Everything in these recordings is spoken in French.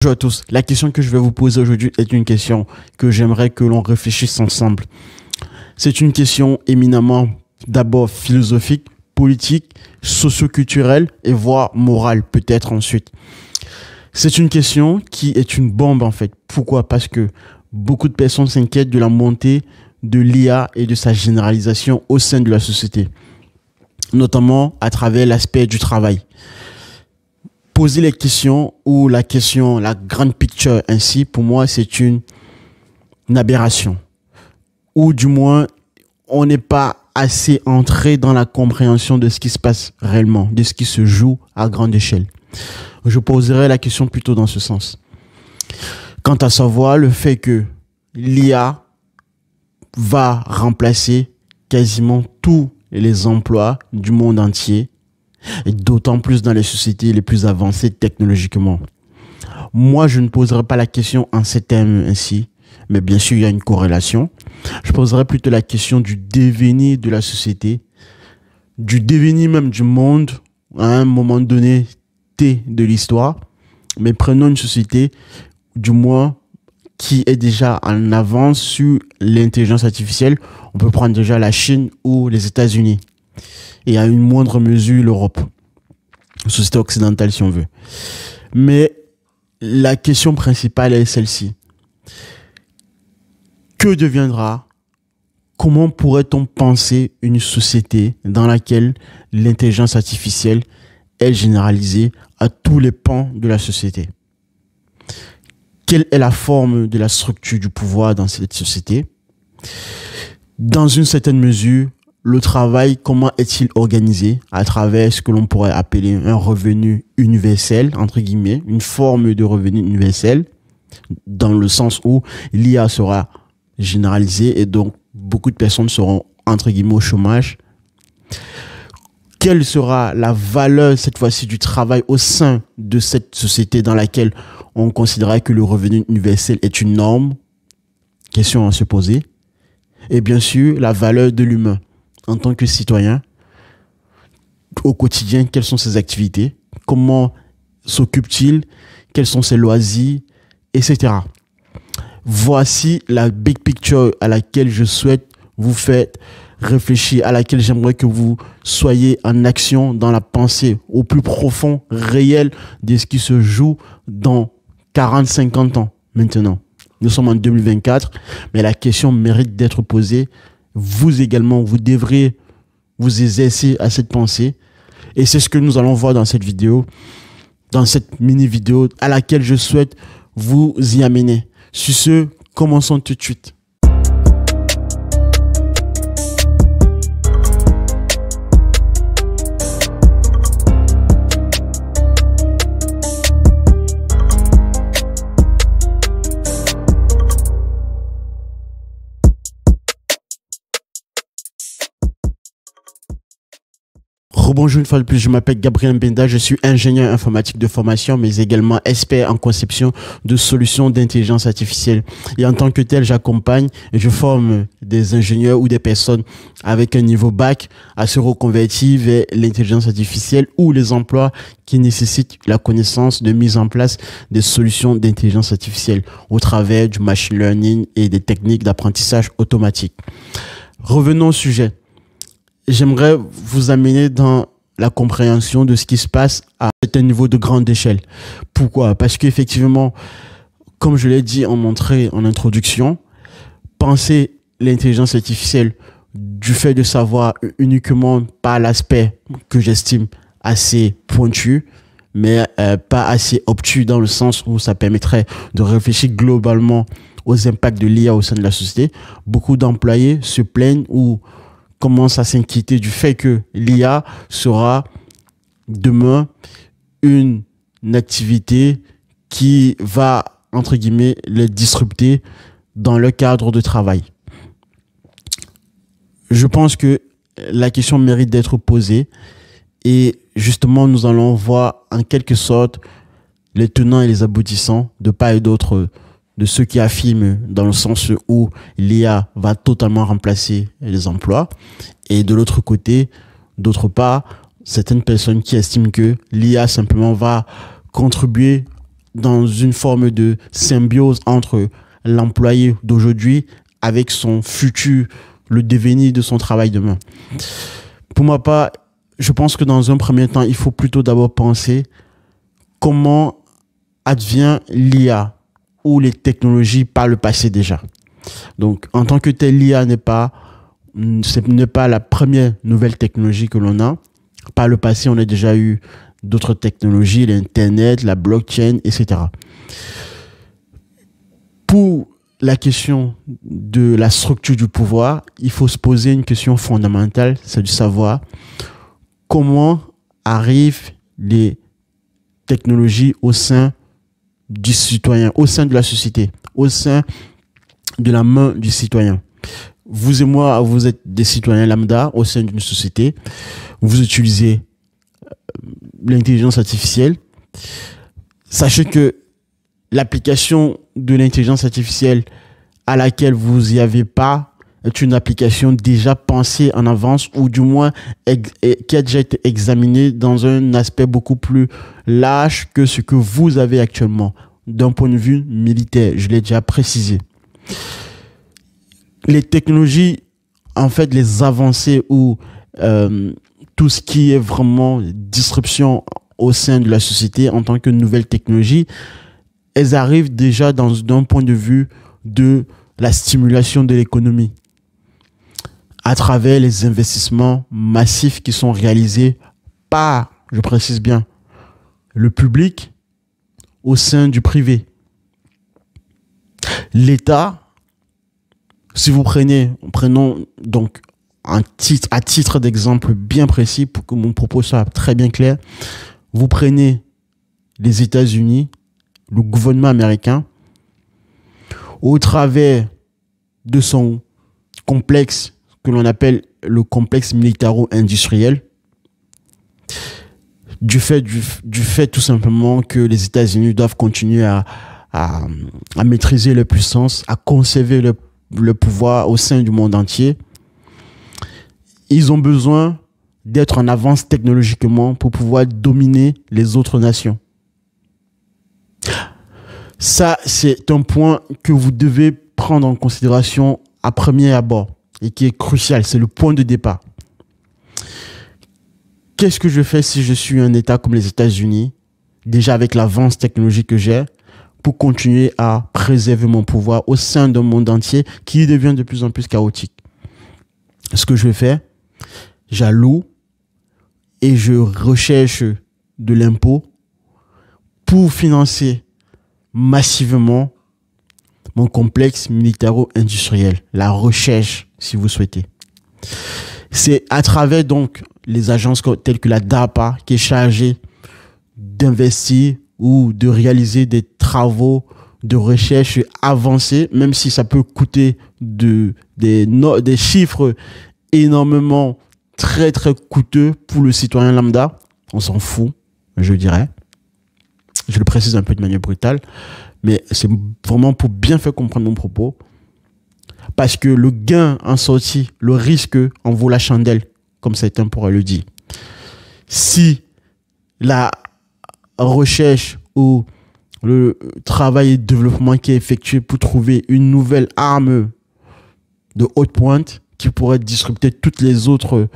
Bonjour à tous. La question que je vais vous poser aujourd'hui est une question que j'aimerais que l'on réfléchisse ensemble. C'est une question éminemment d'abord philosophique, politique, socio-culturelle et voire morale peut-être ensuite. C'est une question qui est une bombe en fait. Pourquoi? Parce que beaucoup de personnes s'inquiètent de la montée de l'IA et de sa généralisation au sein de la société, notamment à travers l'aspect du travail. Poser les questions ou la grande picture ainsi, pour moi, c'est une aberration. Ou du moins, on n'est pas assez entré dans la compréhension de ce qui se passe réellement, de ce qui se joue à grande échelle. Je poserai la question plutôt dans ce sens. Quant à savoir le fait que l'IA va remplacer quasiment tous les emplois du monde entier, et d'autant plus dans les sociétés les plus avancées technologiquement. Moi, je ne poserai pas la question en ces termes ainsi, mais bien sûr, il y a une corrélation. Je poserai plutôt la question du devenir de la société, du devenir même du monde à un moment donné T de l'histoire. Mais prenons une société, du moins, qui est déjà en avance sur l'intelligence artificielle. On peut prendre déjà la Chine ou les États-Unis. Et à une moindre mesure l'Europe, société occidentale si on veut. Mais la question principale est celle-ci. Que deviendra, comment pourrait-on penser une société dans laquelle l'intelligence artificielle est généralisée à tous les pans de la société? Quelle est la forme de la structure du pouvoir dans cette société? Dans une certaine mesure, le travail, comment est-il organisé à travers ce que l'on pourrait appeler un revenu universel, entre guillemets, une forme de revenu universel, dans le sens où l'IA sera généralisée et donc beaucoup de personnes seront, entre guillemets, au chômage. Quelle sera la valeur, cette fois-ci, du travail au sein de cette société dans laquelle on considérait que le revenu universel est une norme? Question à se poser. Et bien sûr, la valeur de l'humain. En tant que citoyen, au quotidien, quelles sont ses activités, comment s'occupe-t-il, quels sont ses loisirs, etc. Voici la big picture à laquelle je souhaite vous faire réfléchir, à laquelle j'aimerais que vous soyez en action dans la pensée, au plus profond, réel de ce qui se joue dans 40-50 ans maintenant. Nous sommes en 2024, mais la question mérite d'être posée. Vous également, vous devrez vous exercer à cette pensée. Et c'est ce que nous allons voir dans cette vidéo, dans cette mini-vidéo à laquelle je souhaite vous y amener. Sur ce, commençons tout de suite. Bonjour une fois de plus, je m'appelle Gabriel Mbenda, je suis ingénieur informatique de formation mais également expert en conception de solutions d'intelligence artificielle. Et en tant que tel, j'accompagne et je forme des ingénieurs ou des personnes avec un niveau bac à se reconvertir vers l'intelligence artificielle ou les emplois qui nécessitent la connaissance de mise en place des solutions d'intelligence artificielle au travers du machine learning et des techniques d'apprentissage automatique. Revenons au sujet. J'aimerais vous amener dans la compréhension de ce qui se passe à un niveau de grande échelle. Pourquoi? Parce qu'effectivement, comme je l'ai dit en introduction, penser l'intelligence artificielle du fait de savoir uniquement par l'aspect que j'estime assez pointu, mais pas assez obtus dans le sens où ça permettrait de réfléchir globalement aux impacts de l'IA au sein de la société. Beaucoup d'employés se plaignent ou commence à s'inquiéter du fait que l'IA sera demain une activité qui va, entre guillemets, les disrupter dans le cadre de travail. Je pense que la question mérite d'être posée et justement, nous allons voir en quelque sorte les tenants et les aboutissants de part et d'autre de ceux qui affirment dans le sens où l'IA va totalement remplacer les emplois. Et de l'autre côté, d'autre part, certaines personnes qui estiment que l'IA simplement va contribuer dans une forme de symbiose entre l'employé d'aujourd'hui avec son futur, le devenir de son travail demain. Pour ma part, je pense que dans un premier temps, il faut plutôt d'abord penser comment advient l'IA ou les technologies par le passé déjà. Donc, en tant que tel, l'IA n'est pas la première nouvelle technologie que l'on a. Par le passé, on a déjà eu d'autres technologies, l'Internet, la blockchain, etc. Pour la question de la structure du pouvoir, il faut se poser une question fondamentale, c'est de savoir comment arrivent les technologies au sein du citoyen, au sein de la société, au sein de la main du citoyen. Vous et moi, vous êtes des citoyens lambda au sein d'une société. Vous utilisez l'intelligence artificielle. Sachez que l'application de l'intelligence artificielle à laquelle vous n'y avez pas est une application déjà pensée en avance ou du moins qui a déjà été examinée dans un aspect beaucoup plus large que ce que vous avez actuellement d'un point de vue militaire. Je l'ai déjà précisé. Les technologies, en fait, les avancées ou tout ce qui est vraiment disruption au sein de la société en tant que nouvelle technologie, elles arrivent déjà d'un point de vue de la stimulation de l'économie à travers les investissements massifs qui sont réalisés par, je précise bien, le public au sein du privé. L'État, si vous prenons donc à titre d'exemple bien précis pour que mon propos soit très bien clair, vous prenez les États-Unis, le gouvernement américain, au travers de son complexe que l'on appelle le complexe militaro-industriel, du fait tout simplement que les États-Unis doivent continuer à maîtriser leur puissance, à conserver le pouvoir au sein du monde entier. Ils ont besoin d'être en avance technologiquement pour pouvoir dominer les autres nations. Ça, c'est un point que vous devez prendre en considération à premier abord et qui est crucial. C'est le point de départ. Qu'est-ce que je fais si je suis un État comme les États-Unis, déjà avec l'avance technologique que j'ai, pour continuer à préserver mon pouvoir au sein d'un monde entier qui devient de plus en plus chaotique? Ce que je fais, j'alloue et je recherche de l'impôt pour financer massivement mon complexe militaro-industriel, la recherche, si vous souhaitez. C'est à travers donc les agences telles que la DARPA qui est chargée d'investir ou de réaliser des travaux de recherche avancés, même si ça peut coûter des chiffres énormément très très coûteux pour le citoyen lambda. On s'en fout, je dirais. Je le précise un peu de manière brutale, mais c'est vraiment pour bien faire comprendre mon propos. Parce que le gain en sortie, le risque en vaut la chandelle, comme certains pourraient le dire. Si la recherche ou le travail et développement qui est effectué pour trouver une nouvelle arme de haute pointe qui pourrait disrupter toutes les autres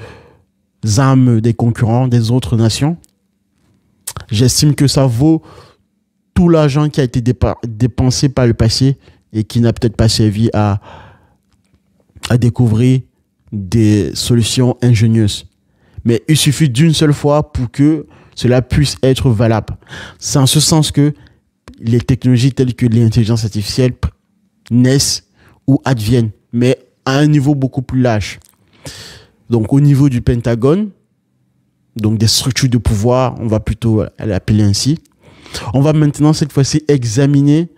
armes des concurrents, des autres nations, j'estime que ça vaut tout l'argent qui a été dépensé par le passé et qui n'a peut-être pas servi à découvrir des solutions ingénieuses. Mais il suffit d'une seule fois pour que cela puisse être valable. C'est en ce sens que les technologies telles que l'intelligence artificielle naissent ou adviennent, mais à un niveau beaucoup plus large. Donc au niveau du Pentagone, donc des structures de pouvoir, on va plutôt l'appeler ainsi. On va maintenant cette fois-ci examiner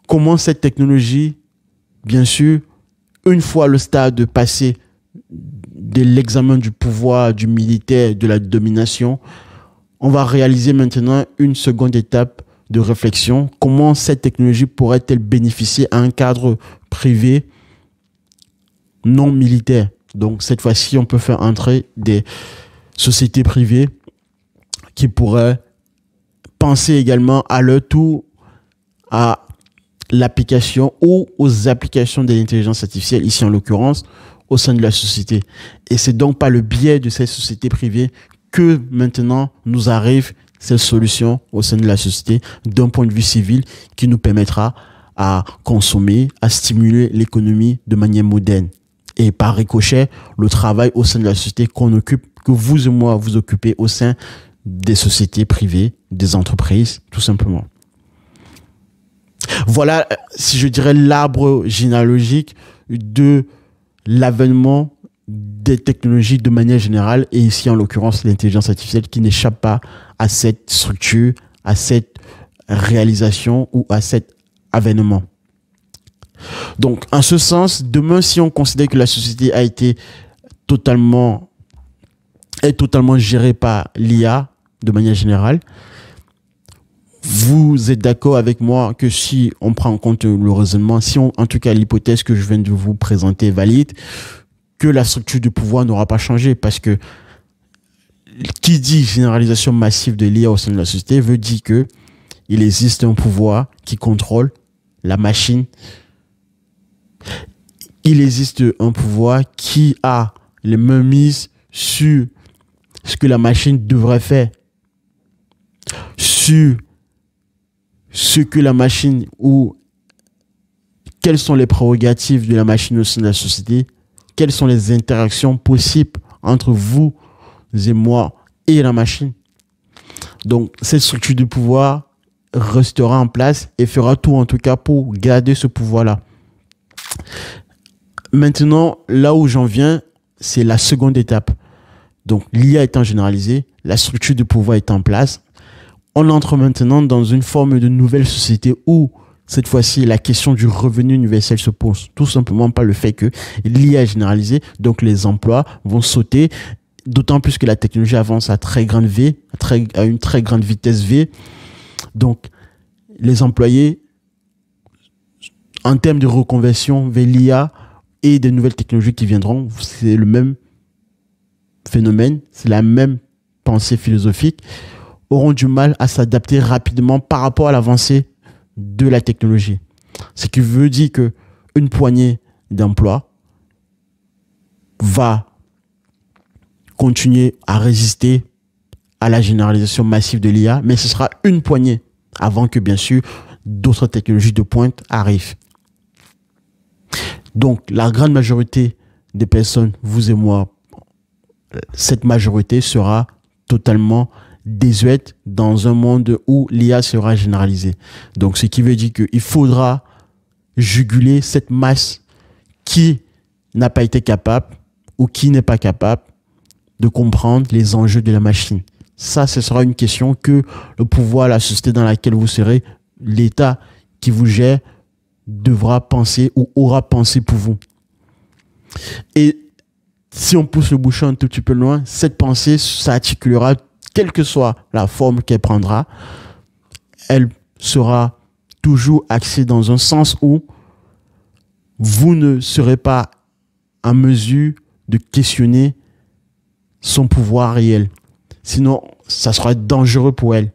comment cette technologie, bien sûr, une fois le stade passé de l'examen du pouvoir, du militaire, de la domination, on va réaliser maintenant une seconde étape de réflexion. Comment cette technologie pourrait-elle bénéficier à un cadre privé non militaire? Donc cette fois-ci, on peut faire entrer des sociétés privées qui pourraient penser également à leur tour à l'application ou aux applications de l'intelligence artificielle, ici en l'occurrence, au sein de la société. Et c'est donc par le biais de ces sociétés privées que maintenant nous arrivent ces solutions au sein de la société d'un point de vue civil qui nous permettra à consommer, à stimuler l'économie de manière moderne. Et par ricochet, le travail au sein de la société qu'on occupe, que vous et moi vous occupez au sein des sociétés privées, des entreprises, tout simplement. Voilà, si je dirais, l'arbre généalogique de l'avènement des technologies de manière générale, et ici en l'occurrence l'intelligence artificielle qui n'échappe pas à cette structure, à cette réalisation ou à cet avènement. Donc en ce sens, demain si on considère que la société est totalement gérée par l'IA de manière générale, vous êtes d'accord avec moi que si on prend en compte le raisonnement, si on, en tout cas l'hypothèse que je viens de vous présenter est valide, que la structure du pouvoir n'aura pas changé, parce que qui dit généralisation massive de l'IA au sein de la société veut dire que il existe un pouvoir qui contrôle la machine. Il existe un pouvoir qui a les mains mises sur ce que la machine devrait faire, sur ce que la machine ou quelles sont les prérogatives de la machine au sein de la société, quelles sont les interactions possibles entre vous et moi et la machine. Donc, cette structure de pouvoir restera en place et fera tout en tout cas pour garder ce pouvoir-là. Maintenant, là où j'en viens, c'est la seconde étape. Donc, l'IA étant généralisée, la structure de pouvoir est en place. On entre maintenant dans une forme de nouvelle société où, cette fois-ci, la question du revenu universel se pose. Tout simplement par le fait que l'IA est généralisée, donc les emplois vont sauter, d'autant plus que la technologie avance à très grande V, à une très grande vitesse V. Donc, les employés, en termes de reconversion vers l'IA et des nouvelles technologies qui viendront, c'est le même phénomène, c'est la même pensée philosophique, auront du mal à s'adapter rapidement par rapport à l'avancée de la technologie. Ce qui veut dire que une poignée d'emplois va continuer à résister à la généralisation massive de l'IA, mais ce sera une poignée avant que, bien sûr, d'autres technologies de pointe arrivent. Donc, la grande majorité des personnes, vous et moi, cette majorité sera totalement désuète dans un monde où l'IA sera généralisée. Donc, ce qui veut dire qu'il faudra juguler cette masse qui n'a pas été capable ou qui n'est pas capable de comprendre les enjeux de la machine. Ça, ce sera une question que le pouvoir, la société dans laquelle vous serez, l'État qui vous gère, devra penser ou aura pensé pour vous. Et si on pousse le bouchon un tout petit peu loin, cette pensée s'articulera, quelle que soit la forme qu'elle prendra, elle sera toujours axée dans un sens où vous ne serez pas en mesure de questionner son pouvoir réel. Sinon, ça sera dangereux pour elle.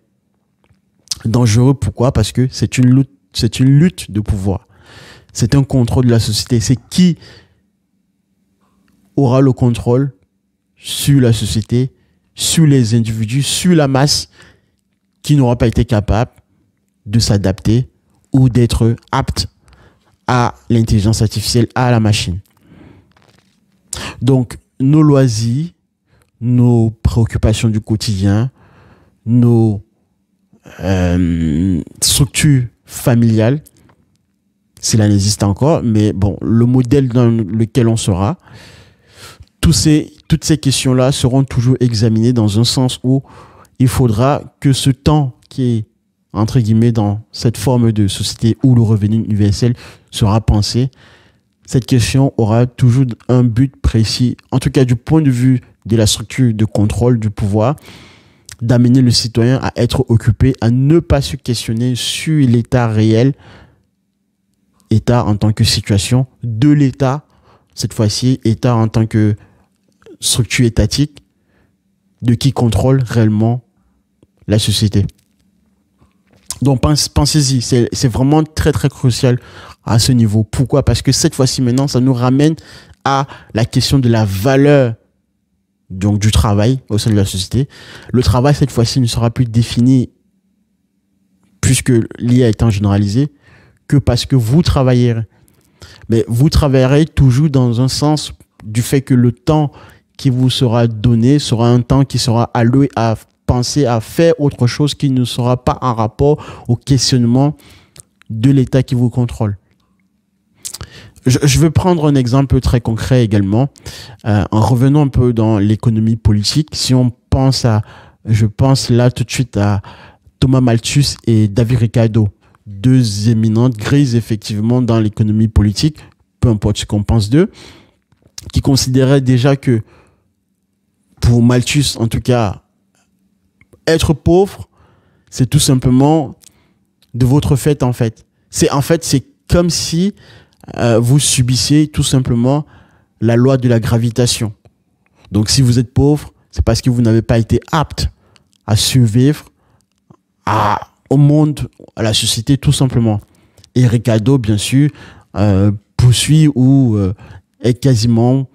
Dangereux pourquoi? Parce que c'est une lutte de pouvoir. C'est un contrôle de la société. C'est qui aura le contrôle sur la société, sur les individus, sur la masse qui n'aura pas été capable de s'adapter ou d'être apte à l'intelligence artificielle, à la machine. Donc, nos loisirs, nos préoccupations du quotidien, nos structures familiales, cela n'existe encore, mais bon, le modèle dans lequel on sera, toutes ces questions-là seront toujours examinées dans un sens où il faudra que ce temps qui est, entre guillemets, dans cette forme de société où le revenu universel sera pensé, cette question aura toujours un but précis, en tout cas du point de vue de la structure de contrôle du pouvoir, d'amener le citoyen à être occupé, à ne pas se questionner sur l'état réel, état en tant que situation de l'état, cette fois-ci, état en tant que structure étatique, de qui contrôle réellement la société. Donc pensez-y, c'est vraiment très très crucial à ce niveau. Pourquoi? Parce que cette fois-ci maintenant, ça nous ramène à la question de la valeur donc du travail au sein de la société. Le travail cette fois-ci ne sera plus défini, puisque l'IA étant généralisée, que parce que vous travaillerez. Mais vous travaillerez toujours dans un sens du fait que le temps qui vous sera donné sera un temps qui sera alloué à penser à faire autre chose qui ne sera pas en rapport au questionnement de l'État qui vous contrôle. Je vais prendre un exemple très concret également, en revenant un peu dans l'économie politique. Si on pense je pense là tout de suite à Thomas Malthus et David Ricardo, deux éminentes grises effectivement dans l'économie politique, peu importe ce qu'on pense d'eux, qui considéraient déjà que, pour Malthus en tout cas, être pauvre, c'est tout simplement de votre fait en fait. C'est comme si vous subissiez tout simplement la loi de la gravitation. Donc si vous êtes pauvre, c'est parce que vous n'avez pas été apte à survivre au monde, à la société tout simplement. Et Ricardo, bien sûr, poursuit ou est quasiment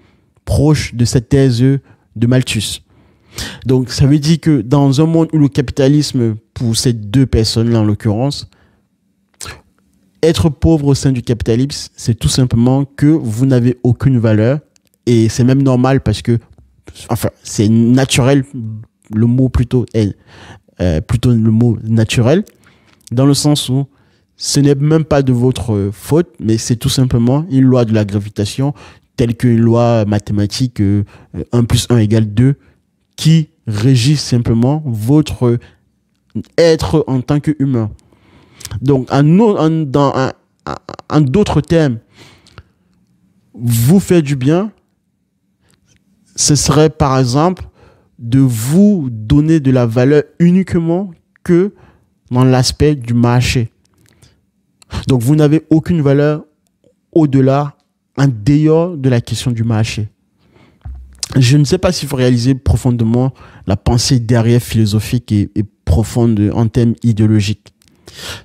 proche de cette thèse de Malthus. Donc ça veut dire que dans un monde où le capitalisme, pour ces deux personnes-là en l'occurrence, être pauvre au sein du capitalisme, c'est tout simplement que vous n'avez aucune valeur. Et c'est même normal parce que, enfin, c'est naturel, le mot plutôt est plutôt le mot naturel, dans le sens où ce n'est même pas de votre faute, mais c'est tout simplement une loi de la gravitation, telle qu'une loi mathématique 1 plus 1 égale 2, qui régit simplement votre être en tant qu'humain. Donc, en d'autres termes, vous faire du bien, ce serait par exemple de vous donner de la valeur uniquement que dans l'aspect du marché. Donc, vous n'avez aucune valeur au-delà, en dehors de la question du marché. Je ne sais pas si vous réalisez profondément la pensée derrière philosophique et profonde en termes idéologiques.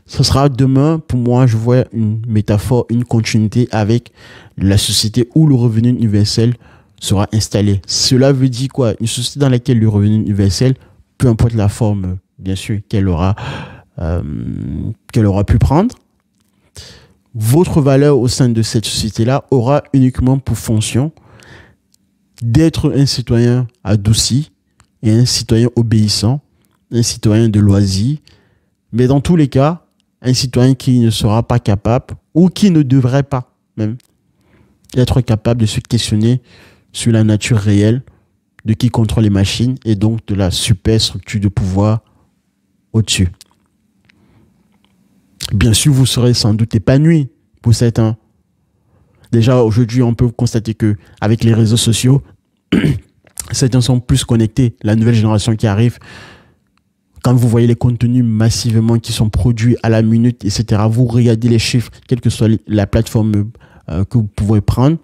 Ce sera demain, pour moi, je vois une métaphore, une continuité avec la société où le revenu universel sera installé. Cela veut dire quoi? Une société dans laquelle le revenu universel, peu importe la forme, bien sûr, qu'elle aura pu prendre, votre valeur au sein de cette société-là aura uniquement pour fonction d'être un citoyen adouci et un citoyen obéissant, un citoyen de loisir, mais dans tous les cas, un citoyen qui ne sera pas capable, ou qui ne devrait pas même, être capable de se questionner sur la nature réelle de qui contrôle les machines et donc de la superstructure de pouvoir au-dessus. Bien sûr, vous serez sans doute épanoui pour certains. Déjà, aujourd'hui, on peut constater que avec les réseaux sociaux, certains sont plus connectés. La nouvelle génération qui arrive, quand vous voyez les contenus massivement qui sont produits à la minute, etc., vous regardez les chiffres, quelle que soit la plateforme que vous pouvez prendre,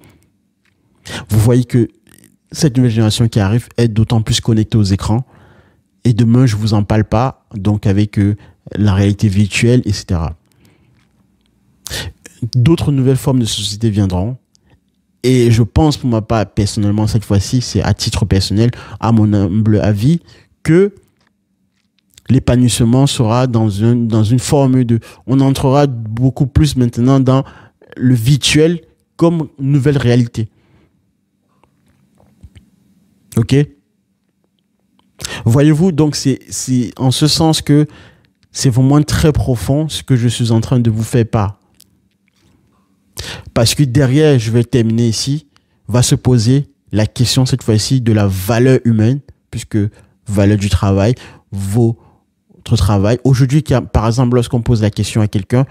vous voyez que cette nouvelle génération qui arrive est d'autant plus connectée aux écrans. Et demain, je ne vous en parle pas, donc avec la réalité virtuelle, etc. D'autres nouvelles formes de société viendront. Et je pense, pour ma part, personnellement, cette fois-ci, c'est à titre personnel, à mon humble avis, que l'épanouissement sera dans une forme de... On entrera beaucoup plus maintenant dans le virtuel comme nouvelle réalité. Ok? Voyez-vous, donc c'est en ce sens que c'est vraiment très profond ce que je suis en train de vous faire part. Parce que derrière, je vais terminer ici, va se poser la question cette fois-ci de la valeur humaine, puisque valeur du travail, votre travail. Aujourd'hui, par exemple, lorsqu'on pose la question à quelqu'un,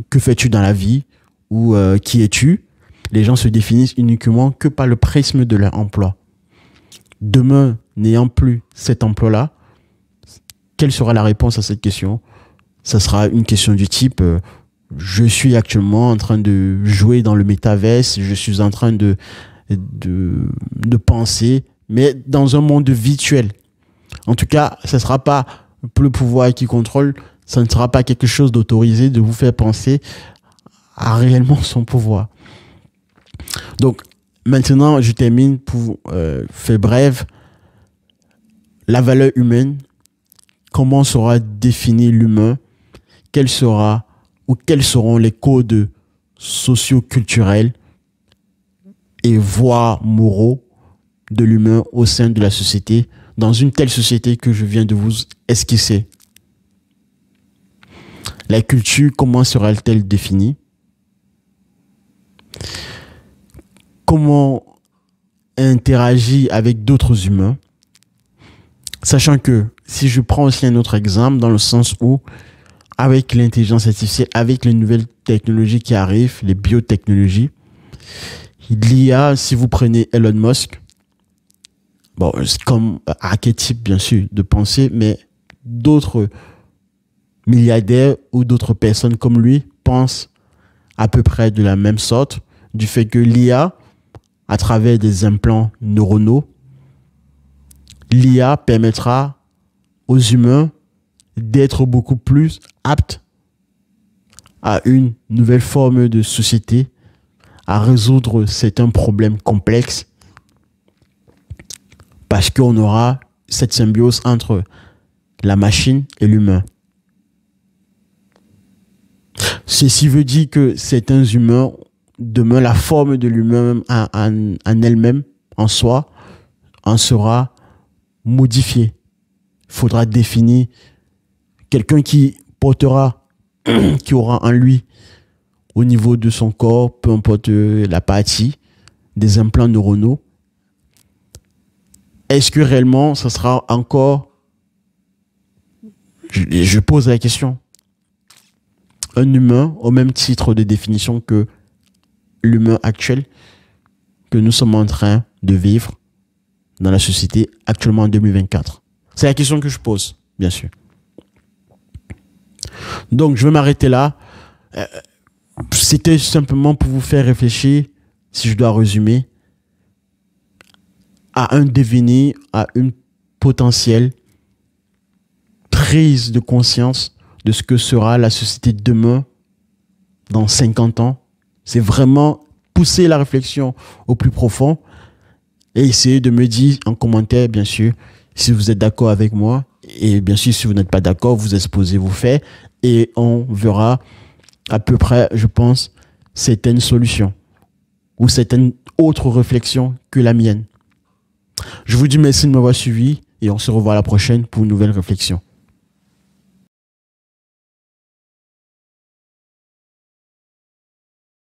que fais-tu dans la vie ou qui es-tu? Les gens se définissent uniquement que par le prisme de leur emploi. Demain, n'ayant plus cet emploi-là, quelle sera la réponse à cette question? Ça sera une question du type je suis actuellement en train de jouer dans le métaverse, je suis en train de penser, mais dans un monde virtuel. En tout cas, ce ne sera pas le pouvoir qui contrôle, Ça ne sera pas quelque chose d'autorisé de vous faire penser à réellement son pouvoir. Donc, maintenant, je termine pour faire bref. La valeur humaine, comment sera défini l'humain? Quel sera ou quels seront les codes socio-culturels et voire moraux de l'humain au sein de la société, dans une telle société que je viens de vous esquisser. La culture, comment sera-t-elle définie? Comment interagir avec d'autres humains? Sachant que, si je prends aussi un autre exemple, dans le sens où, avec l'intelligence artificielle, avec les nouvelles technologies qui arrivent, les biotechnologies, l'IA, si vous prenez Elon Musk, bon, c'est comme archétype, bien sûr, de pensée, mais d'autres milliardaires ou d'autres personnes comme lui pensent à peu près de la même sorte, du fait que l'IA, à travers des implants neuronaux, l'IA permettra aux humains d'être beaucoup plus aptes à une nouvelle forme de société, à résoudre certains problèmes complexes, parce qu'on aura cette symbiose entre la machine et l'humain. Ceci veut dire que certains humains, demain, la forme de l'humain en elle-même, en soi, en sera modifiée. Il faudra définir quelqu'un qui portera, qui aura en lui, au niveau de son corps, peu importe la partie, des implants neuronaux. Est-ce que réellement, ça sera encore, je pose la question, un humain au même titre de définition que l'humain actuel que nous sommes en train de vivre dans la société actuellement en 2024? C'est la question que je pose, bien sûr. Donc, je vais m'arrêter là. C'était simplement pour vous faire réfléchir, si je dois résumer, à un devenir, à une potentielle prise de conscience de ce que sera la société de demain dans 50 ans. C'est vraiment pousser la réflexion au plus profond et essayer de me dire en commentaire, bien sûr, si vous êtes d'accord avec moi. Et bien sûr, si vous n'êtes pas d'accord, vous exposez vos faits et on verra à peu près, je pense, certaines solutions ou certaines autres réflexions que la mienne. Je vous dis merci de m'avoir suivi et on se revoit à la prochaine pour une nouvelle réflexion.